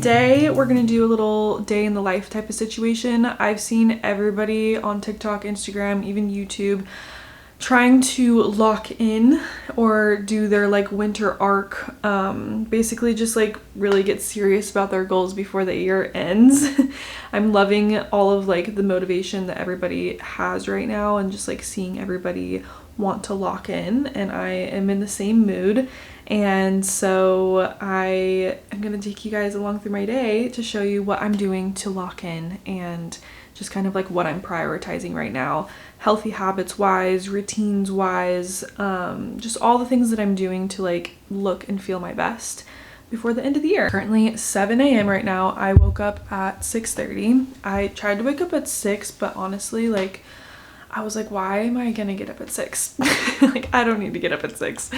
today we're gonna do a little day in the life type of situation. I've seen everybody on TikTok, Instagram, even YouTube trying to lock in or do their like winter arc, basically just like really get serious about their goals before the year ends. I'm loving all of like the motivation that everybody has right now and just like seeing everybody want to lock in, and I am in the same mood. And so I am gonna take you guys along through my day to show you what I'm doing to lock in and just kind of like what I'm prioritizing right now, healthy habits wise, routines wise, just all the things that I'm doing to like look and feel my best before the end of the year. Currently 7 a.m. right now. I woke up at 6:30. I tried to wake up at 6, but honestly, like, I was like, why am I gonna get up at 6? Like, I don't need to get up at 6.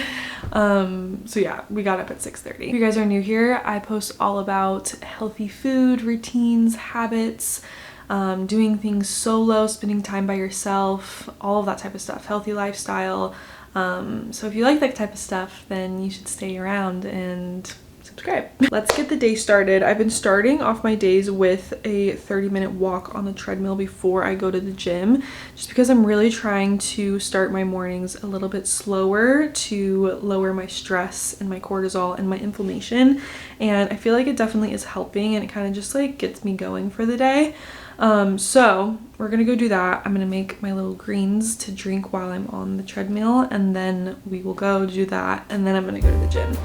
So yeah, we got up at 6:30. If you guys are new here, I post all about healthy food, routines, habits, doing things solo, spending time by yourself, all of that type of stuff, healthy lifestyle. So if you like that type of stuff, then you should stay around and subscribe. Let's get the day started. I've been starting off my days with a 30-minute walk on the treadmill before I go to the gym, just because I'm really trying to start my mornings a little bit slower to lower my stress and my cortisol and my inflammation. And I feel like it definitely is helping, and it kind of just like gets me going for the day. So we're gonna go do that. I'm gonna make my little greens to drink while I'm on the treadmill, and then we will go do that, and then I'm gonna go to the gym.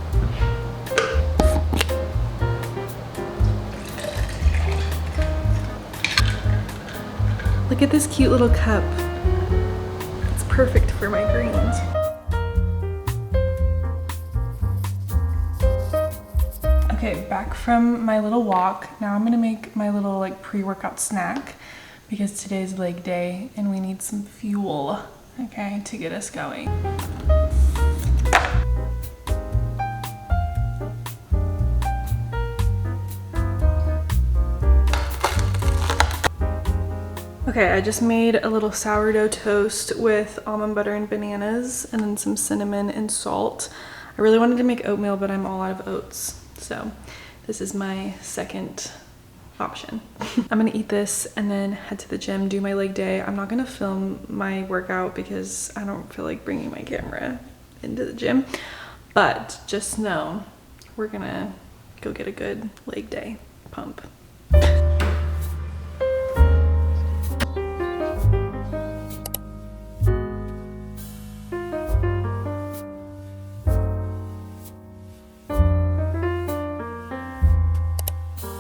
Look at this cute little cup. It's perfect for my greens. Okay, back from my little walk. Now I'm gonna make my little like pre-workout snack because today's leg day and we need some fuel, okay, to get us going. Okay, I just made a little sourdough toast with almond butter and bananas and then some cinnamon and salt. I really wanted to make oatmeal, but I'm all out of oats. So this is my second option. I'm gonna eat this and then head to the gym, do my leg day. I'm not gonna film my workout because I don't feel like bringing my camera into the gym, but just know we're gonna go get a good leg day pump.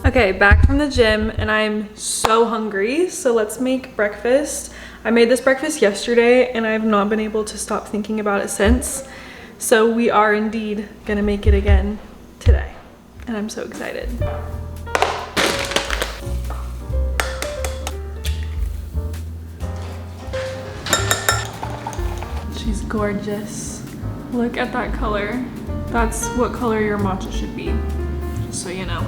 Okay, back from the gym and I'm so hungry, so let's make breakfast. I made this breakfast yesterday and I've not been able to stop thinking about it since. So we are indeed gonna make it again today, and I'm so excited. She's gorgeous. Look at that color. That's what color your matcha should be, just so you know.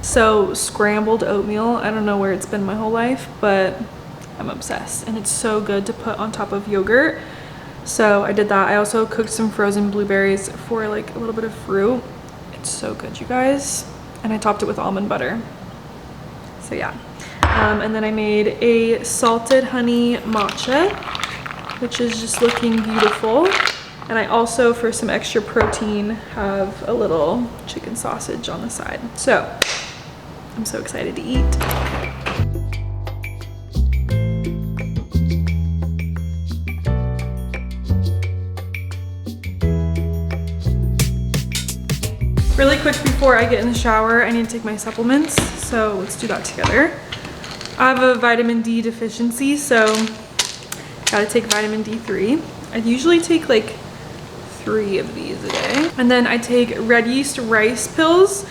So scrambled oatmeal, I don't know where it's been my whole life, but I'm obsessed, and it's so good to put on top of yogurt. So I did that. I also cooked some frozen blueberries for like a little bit of fruit. It's so good, you guys. And I topped it with almond butter. So yeah. And then I made a salted honey matcha, which is just looking beautiful. And I also, for some extra protein, have a little chicken sausage on the side. So I'm so excited to eat. Really quick before I get in the shower, I need to take my supplements, so let's do that together. I have a vitamin D deficiency, so gotta take vitamin D3. I usually take like 3 of these a day. And then I take red yeast rice pills.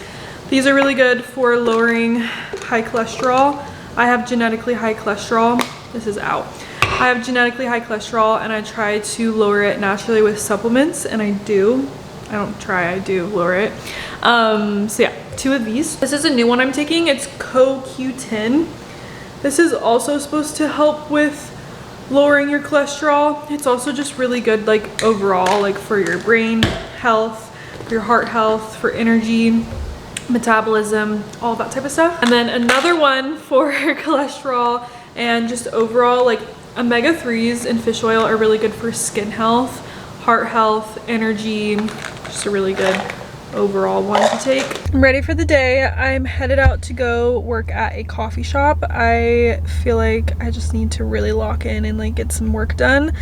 These are really good for lowering high cholesterol. I have genetically high cholesterol. This is out. I have genetically high cholesterol and I try to lower it naturally with supplements, and I do. I don't try, I do lower it. So yeah, 2 of these. This is a new one I'm taking. It's CoQ10. This is also supposed to help with lowering your cholesterol. It's also just really good, like overall, like for your brain health, for your heart health, for energy, metabolism, all that type of stuff. And then another one for cholesterol and just overall, like omega-3s in fish oil are really good for skin health, heart health, energy, just a really good overall one to take. I'm ready for the day. I'm headed out to go work at a coffee shop. I feel like I just need to really lock in and like get some work done.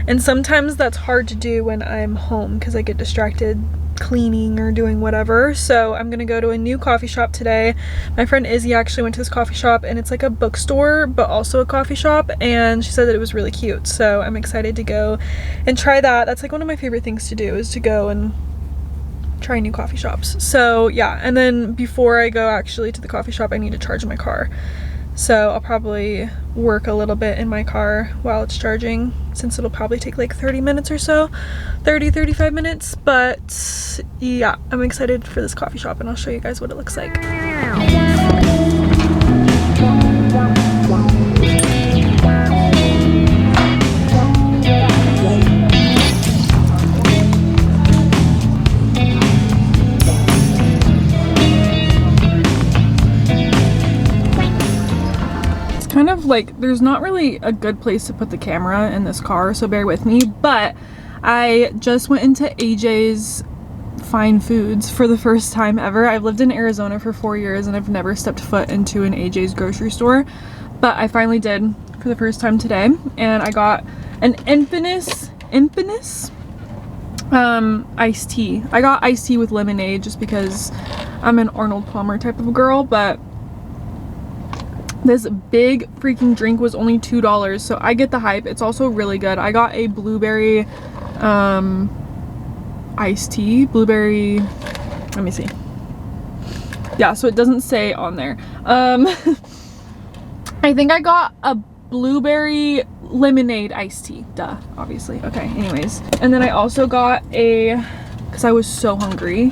And sometimes that's hard to do when I'm home because I get distracted cleaning or doing whatever. So I'm gonna go to a new coffee shop today. My friend Izzy actually went to this coffee shop, and it's like a bookstore but also a coffee shop, and she said that it was really cute. So I'm excited to go and try that. That's like one of my favorite things to do, is to go and try new coffee shops. So yeah, and then before I go actually to the coffee shop, I need to charge my car. So I'll probably work a little bit in my car while it's charging, since it'll probably take like 30 minutes or so, 35 minutes. But yeah, I'm excited for this coffee shop, and I'll show you guys what it looks like. Kind of like, there's not really a good place to put the camera in this car, so bear with me, but I just went into AJ's Fine Foods for the first time ever. I've lived in Arizona for 4 years and I've never stepped foot into an AJ's grocery store, but I finally did for the first time today, and I got an infamous iced tea. I got iced tea with lemonade just because I'm an Arnold Palmer type of girl, but this big freaking drink was only $2, so I get the hype. It's also really good. I got a blueberry iced tea. Blueberry, let me see. Yeah, so it doesn't say on there. I think I got a blueberry lemonade iced tea. Duh, obviously. Okay, anyways. And then I also got because I was so hungry.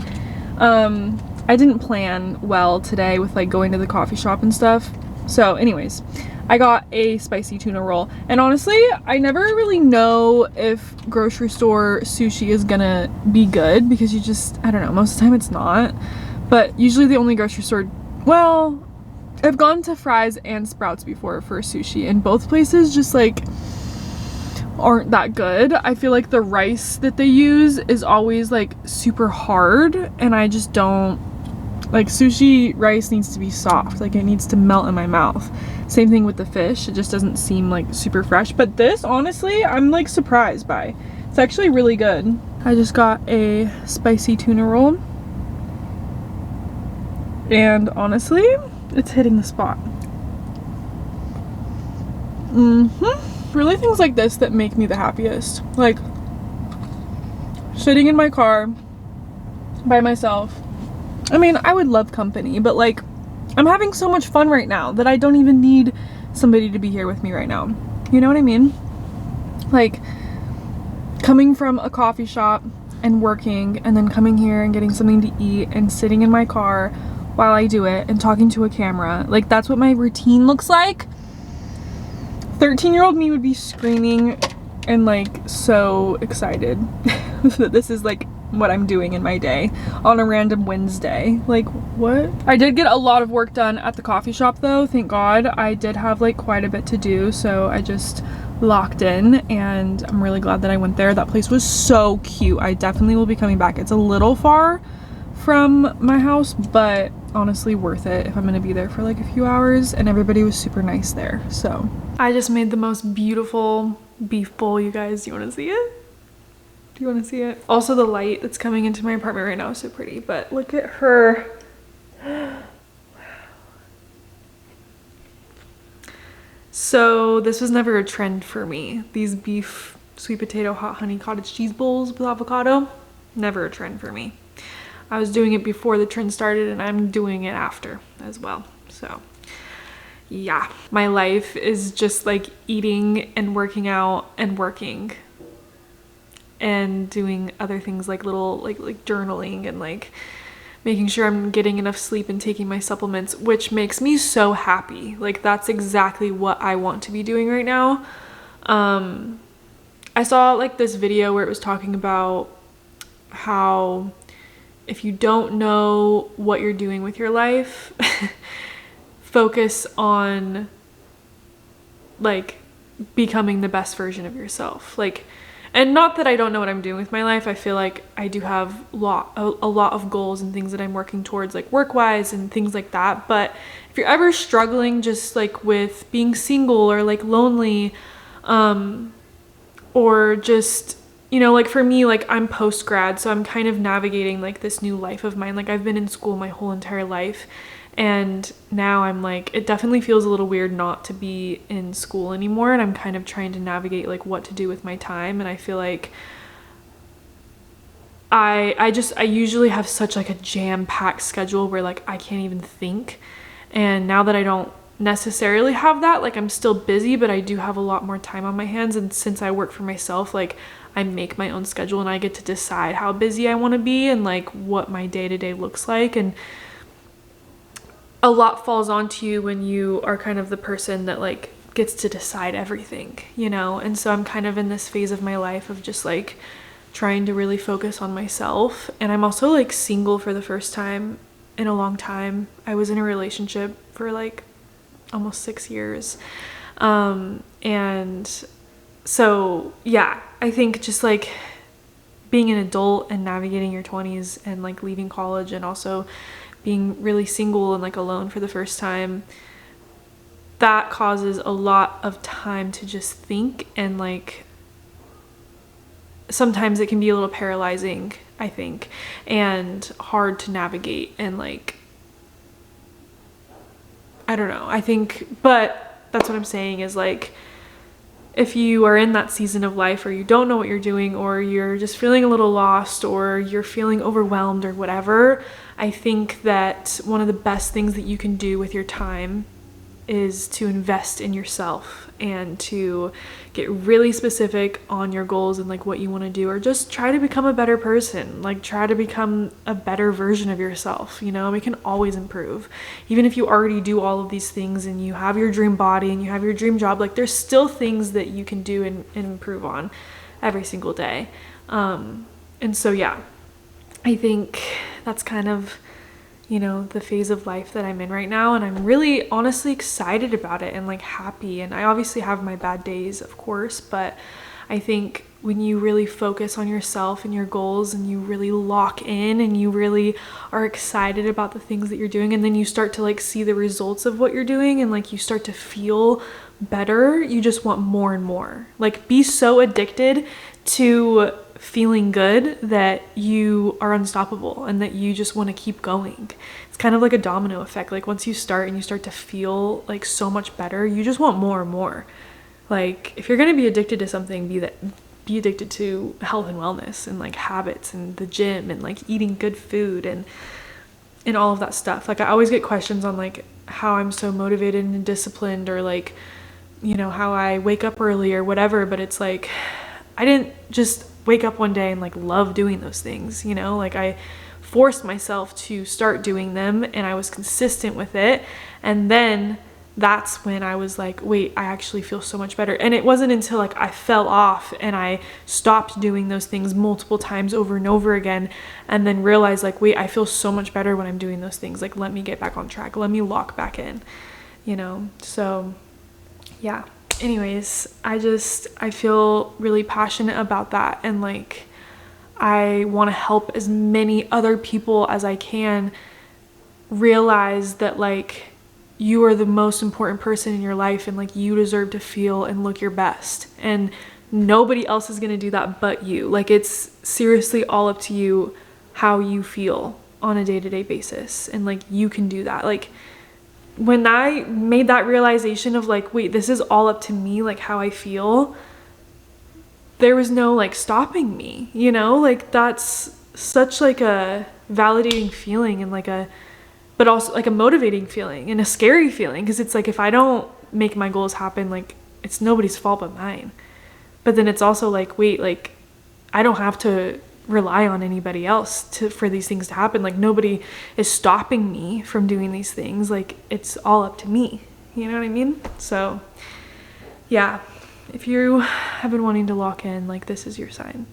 I didn't plan well today with like going to the coffee shop and stuff. So anyways, I got a spicy tuna roll, and honestly, I never really know if grocery store sushi is gonna be good, because you just, I don't know, most of the time it's not. But usually the only grocery store, well, I've gone to Fry's and Sprouts before for sushi, and both places just like aren't that good. I feel like the rice that they use is always like super hard, and I just don't like, sushi rice needs to be soft, like it needs to melt in my mouth. Same thing with the fish, it just doesn't seem like super fresh. But this, honestly, I'm like surprised by. It's actually really good. I just got a spicy tuna roll, and honestly, it's hitting the spot. Really things like this that make me the happiest. Like sitting in my car by myself. I mean, I would love company, but like, I'm having so much fun right now that I don't even need somebody to be here with me right now. You know what I mean? Like, coming from a coffee shop and working, and then coming here and getting something to eat and sitting in my car while I do it and talking to a camera. Like, that's what my routine looks like. 13-year-old me would be screaming and like so excited that this is like what I'm doing in my day on a random Wednesday. Like, what? I did get a lot of work done at the coffee shop though, thank God. I did have like quite a bit to do, so I just locked in, and I'm really glad that I went there. That place was so cute. I definitely will be coming back. It's a little far from my house, but honestly worth it if I'm gonna be there for like a few hours, and everybody was super nice there. So I just made the most beautiful beef bowl, you guys. Do you want to see it? Do you want to see it? Also, the light that's coming into my apartment right now is so pretty, but look at her. So this was never a trend for me. These beef sweet potato hot honey cottage cheese bowls with avocado, never a trend for me. I was doing it before the trend started, and I'm doing it after as well. So yeah, my life is just like eating and working out and working and doing other things like little like journaling and like making sure I'm getting enough sleep and taking my supplements, which makes me so happy. Like that's exactly what I want to be doing right now. I saw like this video where it was talking about how if you don't know what you're doing with your life, focus on like becoming the best version of yourself. Like, and not that I don't know what I'm doing with my life. I feel like I do have a lot of goals and things that I'm working towards, like work-wise and things like that. But if you're ever struggling just like with being single or like lonely, or just, you know, like for me, like I'm post-grad, so I'm kind of navigating like this new life of mine. Like I've been in school my whole entire life, and now I'm like, it definitely feels a little weird not to be in school anymore, and I'm kind of trying to navigate like what to do with my time. And I feel like I usually have such like a jam-packed schedule where like I can't even think. And now that I don't necessarily have that, like I'm still busy, but I do have a lot more time on my hands. And since I work for myself, like I make my own schedule and I get to decide how busy I want to be and like what my day-to-day looks like. And a lot falls onto you when you are kind of the person that like gets to decide everything, you know? And so I'm kind of in this phase of my life of just like trying to really focus on myself. And I'm also like single for the first time in a long time. I was in a relationship for like almost 6 years. And so yeah, I think just like being an adult and navigating your 20s and like leaving college and also being really single and like alone for the first time, that causes a lot of time to just think, and like sometimes it can be a little paralyzing, I think, and hard to navigate. And like I don't know, I think, but that's what I'm saying is like if you are in that season of life or you don't know what you're doing, or you're just feeling a little lost, or you're feeling overwhelmed or whatever, I think that one of the best things that you can do with your time is to invest in yourself and to get really specific on your goals and like what you want to do, or just try to become a better person, like try to become a better version of yourself. You know, we can always improve. Even if you already do all of these things and you have your dream body and you have your dream job, like there's still things that you can do and improve on every single day. And so yeah, I think that's kind of, you know, the phase of life that I'm in right now, and I'm really honestly excited about it and like happy. And I obviously have my bad days, of course, but I think when you really focus on yourself and your goals and you really lock in and you really are excited about the things that you're doing, and then you start to like see the results of what you're doing and like you start to feel better, you just want more and more. Like be so addicted to feeling good that you are unstoppable and that you just want to keep going. It's kind of like a domino effect. Like once you start and you start to feel like so much better, you just want more and more. Like if you're going to be addicted to something, be addicted to health and wellness and like habits and the gym and like eating good food and all of that stuff. Like I always get questions on like how I'm so motivated and disciplined, or like, you know, how I wake up early or whatever, but it's like I didn't just wake up one day and like love doing those things, you know? Like I forced myself to start doing them and I was consistent with it, and then that's when I was like, wait, I actually feel so much better. And it wasn't until like I fell off and I stopped doing those things multiple times over and over again, and then realized like, wait, I feel so much better when I'm doing those things. Like let me get back on track, let me lock back in, you know? So yeah, anyways, I feel really passionate about that, and like I want to help as many other people as I can realize that like you are the most important person in your life, and like you deserve to feel and look your best, and nobody else is going to do that but you. Like it's seriously all up to you how you feel on a day-to-day basis, and like you can do that. Like when I made that realization of like, wait, this is all up to me, like how I feel, there was no like stopping me, you know? Like that's such like a validating feeling, and like but also like a motivating feeling and a scary feeling, because it's like if I don't make my goals happen, like it's nobody's fault but mine. But then it's also like, wait, like I don't have to rely on anybody else for these things to happen. Like, nobody is stopping me from doing these things. Like, it's all up to me. You know what I mean? So yeah, if you have been wanting to lock in, like, this is your sign.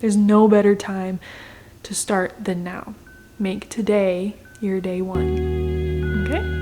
There's no better time to start than now. Make today your day one. Okay?